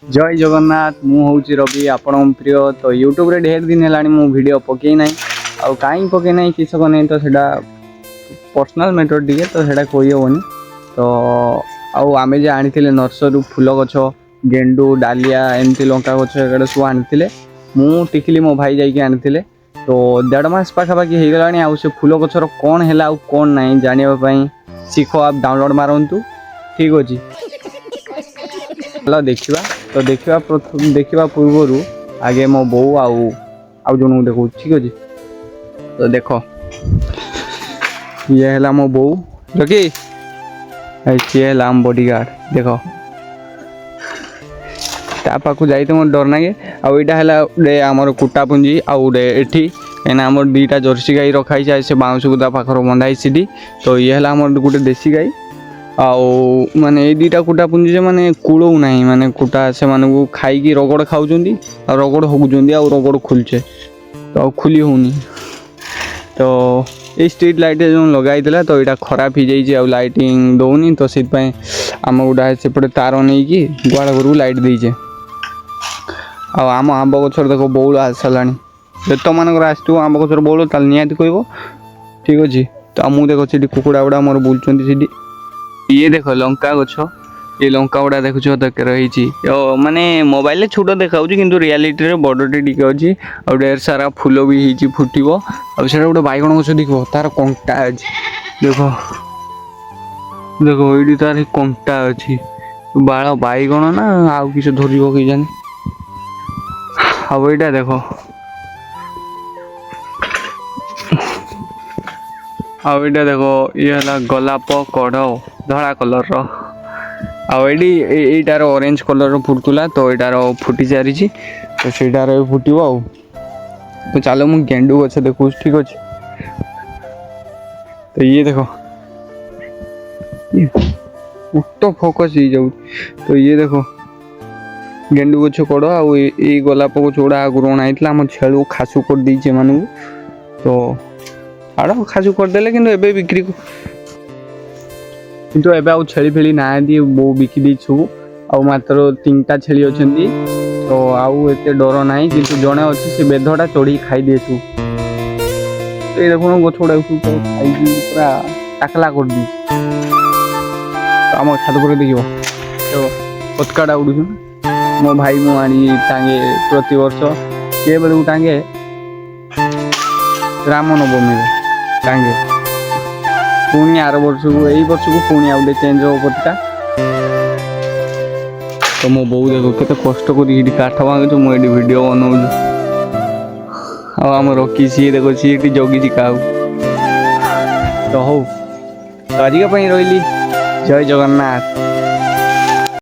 जय जगन्नाथ मु हूँ रवि आपण प्रिय तो यूट्यूब रे ढेर दिन है मु वीडियो पकई ना आउ कहीं पकई ना किसक नहीं तो सेटा पर्सनल मैटर टी तो सेटा कही हेनी तो आमे जे आनी नर्सरी फूल गछ गेंडू डालिया एमती लंका गछ एगुड़ा सब आनी मु टिकली मो भाई जाइए आनी तो 1.5 मास पाखापाखि हो गला आउ से फूल गछर कौन है आउ कौन ना जानापी शिख आप डाउनलोड मारतु ठीक अच्छे चलो देखा तो देखा पूर्व आगे मो बो आउ जन देखो ठीक अच्छे तो देख ये है मो बो रखी सी है आम बॉडीगार्ड देख पाखु जाई तो मोर डर नागे आईटा आमर कुटा पुंजी आठी एना आमर 2टा जर्सी गाई रखाई से बाउंस को पाखर बंधाई सीढ़ी तो ये है आमर गोटे देसी गाई आउ माने ये 2टा कुटा पुंजी माने कूलौ ना माने कुटा से माने खाई रगड़ खाऊँ रगड़ हगुंट आ रगड़ खोलचे तो खुली होनी तो ये स्ट्रीट लाइट जो लगाई तो यहाँ खराब हो जाए आ लाइटिंग दौनी तो से आम गोटा सेपटे तार नहीं कि गुआड़ घर को लाइट देचे आम आंब गचर देख बौल आस सारा जो तुम मानक आसो आंब गचर बौल ताल निहाती कह ठीक अच्छे तो मुझे देख सी कुकुड़ा गुड़ा मोर बुलूँ ये देख लंका गछ ये लंका गुड़ा देखुच रही माने मोबाइल छोट देखा कि रियालीटी बड़टे टी अच्छी और ढेर सारा फूल भी फुटब और गोटे बैगण गछ देख तार कंटा अच्छी देख देख ये तार कंटा अच्छी बाल बैगण ना आउ कि धर कि जाने आईटा देख आईटा देख ये गोलाप कढ़ धड़ा कलर आईटार ऑरेंज कलर फुटुला तो यार फुटी सारी तो सेटार फुटब तो चलो मु गेंडू गछ देखू ठीक अच्छे तो ये देख उठ फोकस हो जाऊ तो ये देख गेंडू गछ कड़ आई गोलाप गछ गुड़ा आगुरी अणाई आम छेल खासु कर देचे मानू तो आड़ खासु करदे कि बिक्री किंतु एबे आउ छेली फेली ना बो बिकी सब आ मात्र 3टा छेली अच्छी तो आउ एते डर ना किंतु जड़े अच्छे से बेधटा चढ़ी खाई दिए सब ये देख गछ गुड़ा खाई पूरा टाकला कर दी आम छात पर देख पतकाटा उड़ू मो भाई मु आनी टांगे प्रति वर्ष के बेलू टांगे रामनवमी टांगे पुणी आर वर्ष को यही वर्ष को पुणी आउटे चेंज हो पटका तो मो बो देख केते कष्ट कर काठ भांगु मुझे वीडियो बनाऊ आम रखी सी देख सी जगी क्या तो हो आज रही जय जगन्नाथ।